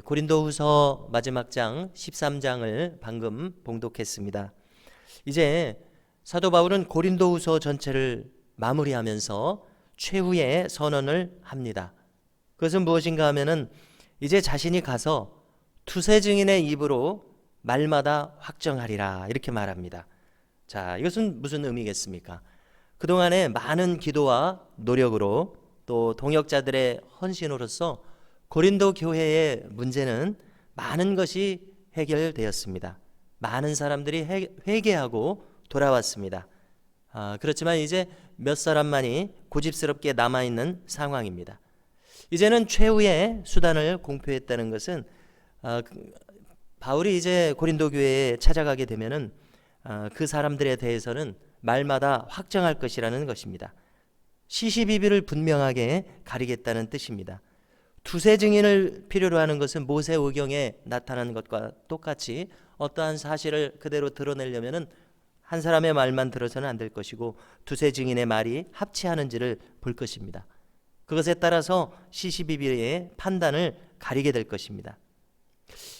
고린도후서 마지막 장 13장을 방금 봉독했습니다. 이제 사도 바울은 고린도후서 전체를 마무리하면서 최후의 선언을 합니다. 그것은 무엇인가 하면은 이제 자신이 가서 투세 증인의 입으로 말마다 확정하리라 이렇게 말합니다. 자, 이것은 무슨 의미겠습니까? 그동안에 많은 기도와 노력으로 또 동역자들의 헌신으로서 고린도 교회의 문제는 많은 것이 해결되었습니다. 많은 사람들이 회개하고 돌아왔습니다. 그렇지만 이제 몇 사람만이 고집스럽게 남아있는 상황입니다. 이제는 최후의 수단을 공표했다는 것은 바울이 이제 고린도 교회에 찾아가게 되면은 그 사람들에 대해서는 말마다 확정할 것이라는 것입니다. 시시비비를 분명하게 가리겠다는 뜻입니다. 두세 증인을 필요로 하는 것은 모세오경에 나타난 것과 똑같이 어떠한 사실을 그대로 드러내려면은 한 사람의 말만 들어서는 안 될 것이고 두세 증인의 말이 합치하는지를 볼 것입니다. 그것에 따라서 시시비비의 판단을 가리게 될 것입니다.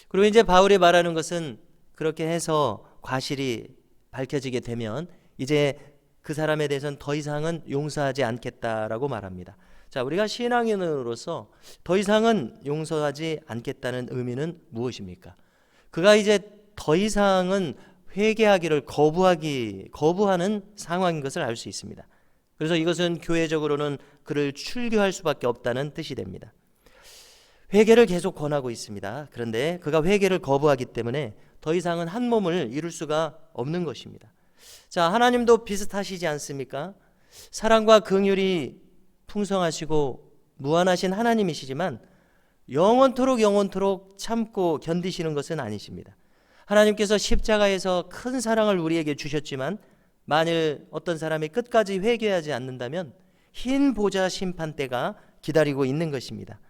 그리고 이제 바울이 말하는 것은 그렇게 해서 과실이 밝혀지게 되면 이제 그 사람에 대해서는 더 이상은 용서하지 않겠다라고 말합니다. 자, 우리가 신앙인으로서 더 이상은 용서하지 않겠다는 의미는 무엇입니까? 그가 이제 더 이상은 회개하기를 거부하는 상황인 것을 알 수 있습니다. 그래서 이것은 교회적으로는 그를 출교할 수밖에 없다는 뜻이 됩니다. 회개를 계속 권하고 있습니다. 그런데 그가 회개를 거부하기 때문에 더 이상은 한 몸을 이룰 수가 없는 것입니다. 자, 하나님도 비슷하시지 않습니까? 사랑과 긍휼이 풍성하시고 무한하신 하나님이시지만 영원토록 참고 견디시는 것은 아니십니다. 하나님께서 십자가에서 큰 사랑을 우리에게 주셨지만 만일 어떤 사람이 끝까지 회개하지 않는다면 흰 보좌 심판대가 기다리고 있는 것입니다.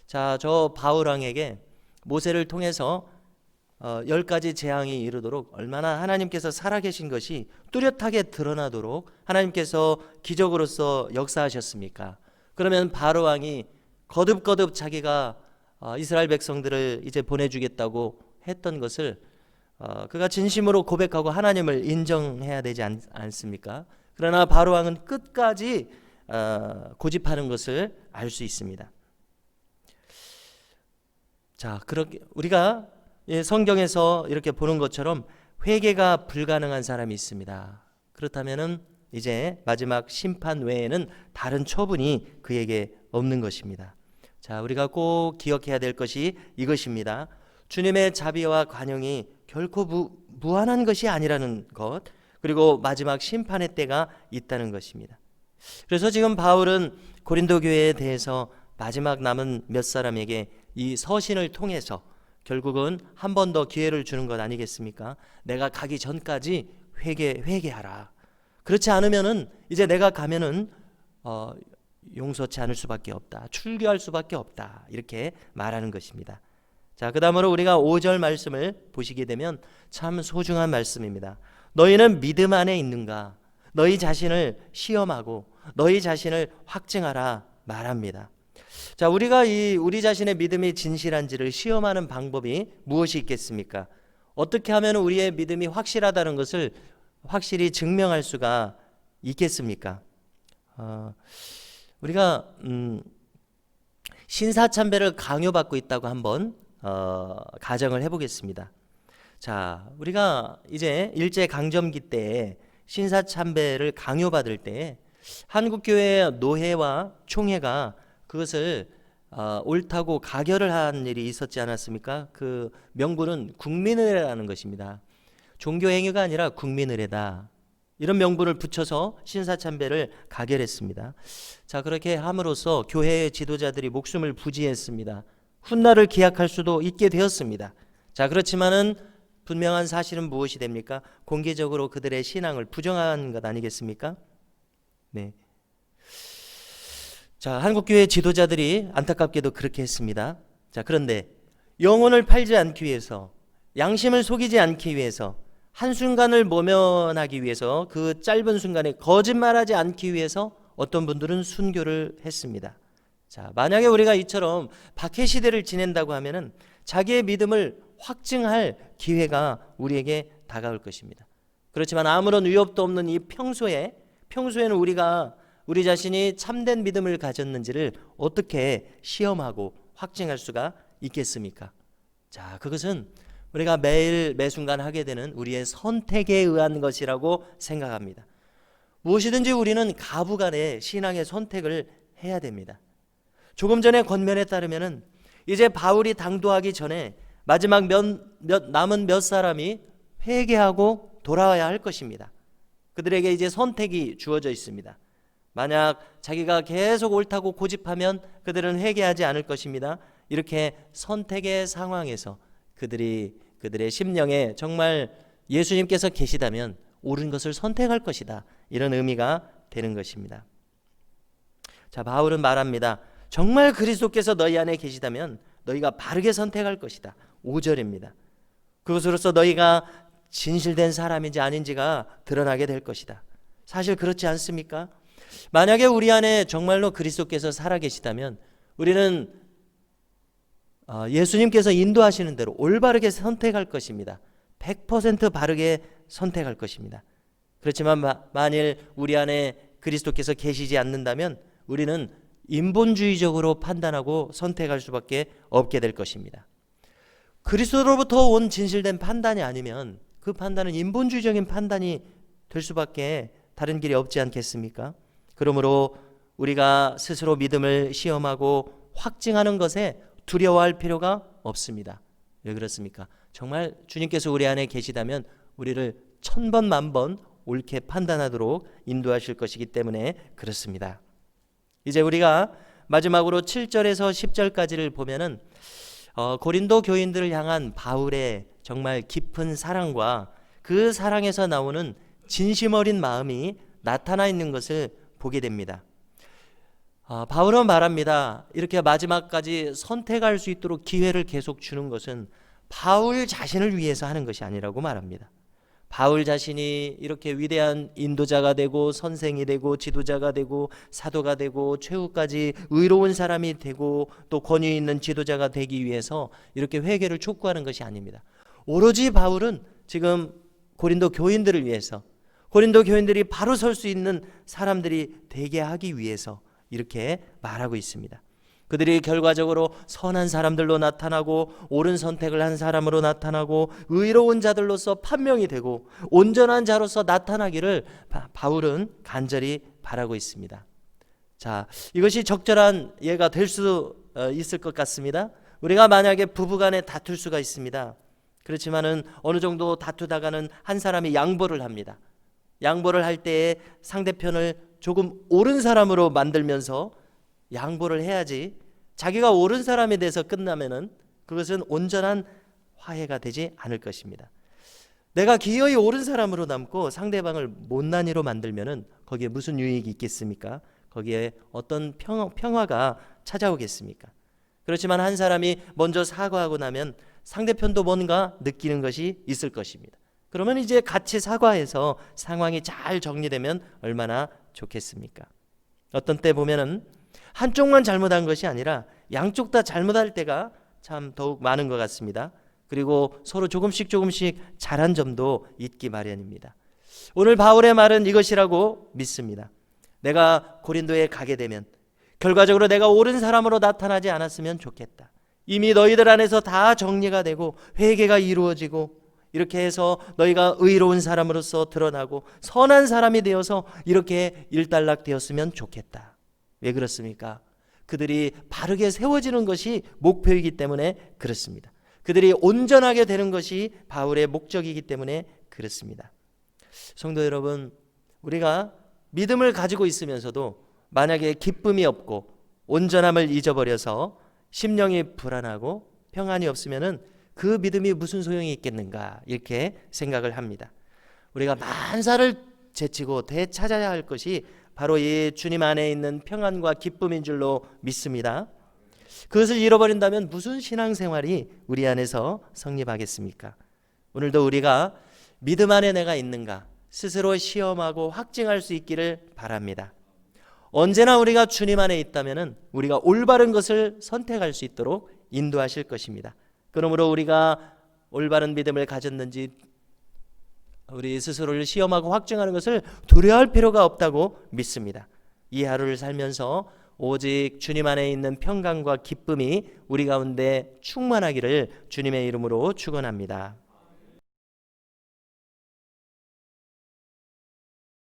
자, 저 바울왕에게 모세를 통해서 10가지 재앙이 이르도록 얼마나 하나님께서 살아계신 것이 뚜렷하게 드러나도록 하나님께서 기적으로서 역사하셨습니까? 그러면 바로 왕이 거듭 자기가 이스라엘 백성들을 이제 보내주겠다고 했던 것을 그가 진심으로 고백하고 하나님을 인정해야 되지 않습니까? 그러나 바로 왕은 끝까지 고집하는 것을 알 수 있습니다. 자, 그렇게 우리가 성경에서 이렇게 보는 것처럼 회개가 불가능한 사람이 있습니다. 그렇다면은 이제 마지막 심판 외에는 다른 처분이 그에게 없는 것입니다. 자, 우리가 꼭 기억해야 될 것이 이것입니다. 주님의 자비와 관용이 결코 무한한 것이 아니라는 것, 그리고 마지막 심판의 때가 있다는 것입니다. 그래서 지금 바울은 고린도 교회에 대해서 마지막 남은 몇 사람에게 이 서신을 통해서 결국은 한 번 더 기회를 주는 것 아니겠습니까? 내가 가기 전까지 회개하라. 그렇지 않으면은 이제 내가 가면은 용서치 않을 수밖에 없다. 출교할 수밖에 없다. 이렇게 말하는 것입니다. 자, 그다음으로 우리가 5절 말씀을 보시게 되면 참 소중한 말씀입니다. 너희는 믿음 안에 있는가? 너희 자신을 시험하고 너희 자신을 확증하라 말합니다. 자, 우리가 우리 자신의 믿음이 진실한지를 시험하는 방법이 무엇이 있겠습니까? 어떻게 하면 우리의 믿음이 확실하다는 것을 확실히 증명할 수가 있겠습니까? 우리가 신사참배를 강요받고 있다고 한번 가정을 해보겠습니다. 자, 우리가 이제 일제강점기 때에 신사참배를 강요받을 때 한국교회 노회와 총회가 그것을 옳다고 가결을 한 일이 있었지 않았습니까? 그 명분은 국민의례라는 것입니다. 종교행위가 아니라 국민의례다. 이런 명분을 붙여서 신사참배를 가결했습니다. 자, 그렇게 함으로써 교회의 지도자들이 목숨을 부지했습니다. 훗날을 기약할 수도 있게 되었습니다. 자, 그렇지만은 분명한 사실은 무엇이 됩니까? 공개적으로 그들의 신앙을 부정한 것 아니겠습니까? 네. 자, 한국교회 지도자들이 안타깝게도 그렇게 했습니다. 자, 그런데 영혼을 팔지 않기 위해서, 양심을 속이지 않기 위해서, 한순간을 모면하기 위해서, 그 짧은 순간에 거짓말하지 않기 위해서 어떤 분들은 순교를 했습니다. 자, 만약에 우리가 이처럼 박해 시대를 지낸다고 하면은 자기의 믿음을 확증할 기회가 우리에게 다가올 것입니다. 그렇지만 아무런 위협도 없는 이 평소에는 우리가 우리 자신이 참된 믿음을 가졌는지를 어떻게 시험하고 확증할 수가 있겠습니까? 자, 그것은 우리가 매일 매순간 하게 되는 우리의 선택에 의한 것이라고 생각합니다. 무엇이든지 우리는 가부간의 신앙의 선택을 해야 됩니다. 조금 전에 권면에 따르면은 이제 바울이 당도하기 전에 마지막 남은 몇 사람이 회개하고 돌아와야 할 것입니다. 그들에게 이제 선택이 주어져 있습니다. 만약 자기가 계속 옳다고 고집하면 그들은 회개하지 않을 것입니다. 이렇게 선택의 상황에서 그들의 심령에 정말 예수님께서 계시다면 옳은 것을 선택할 것이다. 이런 의미가 되는 것입니다. 자, 바울은 말합니다. 정말 그리스도께서 너희 안에 계시다면 너희가 바르게 선택할 것이다. 5절입니다. 그것으로서 너희가 진실된 사람인지 아닌지가 드러나게 될 것이다. 사실 그렇지 않습니까? 만약에 우리 안에 정말로 그리스도께서 살아계시다면 우리는 예수님께서 인도하시는 대로 올바르게 선택할 것입니다. 100% 바르게 선택할 것입니다. 그렇지만 만일 우리 안에 그리스도께서 계시지 않는다면 우리는 인본주의적으로 판단하고 선택할 수밖에 없게 될 것입니다. 그리스도로부터 온 진실된 판단이 아니면 그 판단은 인본주의적인 판단이 될 수밖에 다른 길이 없지 않겠습니까? 그러므로 우리가 스스로 믿음을 시험하고 확증하는 것에 두려워할 필요가 없습니다. 왜 그렇습니까? 정말 주님께서 우리 안에 계시다면 우리를 1000번 만번 옳게 판단하도록 인도하실 것이기 때문에 그렇습니다. 이제 우리가 마지막으로 7절에서 10절까지를 보면은 고린도 교인들을 향한 바울의 정말 깊은 사랑과 그 사랑에서 나오는 진심 어린 마음이 나타나 있는 것을 보게 됩니다. 바울은 말합니다. 이렇게 마지막까지 선택할 수 있도록 기회를 계속 주는 것은 바울 자신을 위해서 하는 것이 아니라고 말합니다. 바울 자신이 이렇게 위대한 인도자가 되고 선생이 되고 지도자가 되고 사도가 되고 최후까지 의로운 사람이 되고 또 권위 있는 지도자가 되기 위해서 이렇게 회개를 촉구하는 것이 아닙니다. 오로지 바울은 지금 고린도 교인들을 위해서, 고린도 교인들이 바로 설 수 있는 사람들이 되게 하기 위해서 이렇게 말하고 있습니다. 그들이 결과적으로 선한 사람들로 나타나고 옳은 선택을 한 사람으로 나타나고 의로운 자들로서 판명이 되고 온전한 자로서 나타나기를 바울은 간절히 바라고 있습니다. 자, 이것이 적절한 예가 될 수 있을 것 같습니다. 우리가 만약에 부부간에 다툴 수가 있습니다. 그렇지만은 어느 정도 다투다가는 한 사람이 양보를 합니다. 양보를 할 때에 상대편을 조금 옳은 사람으로 만들면서 양보를 해야지 자기가 옳은 사람에 대해서 끝나면은 그것은 온전한 화해가 되지 않을 것입니다. 내가 기어이 옳은 사람으로 남고 상대방을 못난이로 만들면은 거기에 무슨 유익이 있겠습니까? 거기에 어떤 평화가 찾아오겠습니까? 그렇지만 한 사람이 먼저 사과하고 나면 상대편도 뭔가 느끼는 것이 있을 것입니다. 그러면 이제 같이 사과해서 상황이 잘 정리되면 얼마나 좋겠습니까? 어떤 때 보면은 한쪽만 잘못한 것이 아니라 양쪽 다 잘못할 때가 참 더욱 많은 것 같습니다. 그리고 서로 조금씩 잘한 점도 있기 마련입니다. 오늘 바울의 말은 이것이라고 믿습니다. 내가 고린도에 가게 되면 결과적으로 내가 옳은 사람으로 나타나지 않았으면 좋겠다. 이미 너희들 안에서 다 정리가 되고 회개가 이루어지고 이렇게 해서 너희가 의로운 사람으로서 드러나고 선한 사람이 되어서 이렇게 일단락되었으면 좋겠다. 왜 그렇습니까? 그들이 바르게 세워지는 것이 목표이기 때문에 그렇습니다. 그들이 온전하게 되는 것이 바울의 목적이기 때문에 그렇습니다. 성도 여러분, 우리가 믿음을 가지고 있으면서도 만약에 기쁨이 없고 온전함을 잊어버려서 심령이 불안하고 평안이 없으면은 그 믿음이 무슨 소용이 있겠는가 이렇게 생각을 합니다. 우리가 만사를 제치고 되찾아야 할 것이 바로 이 주님 안에 있는 평안과 기쁨인 줄로 믿습니다. 그것을 잃어버린다면 무슨 신앙생활이 우리 안에서 성립하겠습니까? 오늘도 우리가 믿음 안에 내가 있는가 스스로 시험하고 확증할 수 있기를 바랍니다. 언제나 우리가 주님 안에 있다면 우리가 올바른 것을 선택할 수 있도록 인도하실 것입니다. 그러므로 우리가 올바른 믿음을 가졌는지 우리 스스로를 시험하고 확증하는 것을 두려워할 필요가 없다고 믿습니다. 이 하루를 살면서 오직 주님 안에 있는 평강과 기쁨이 우리 가운데 충만하기를 주님의 이름으로 축원합니다.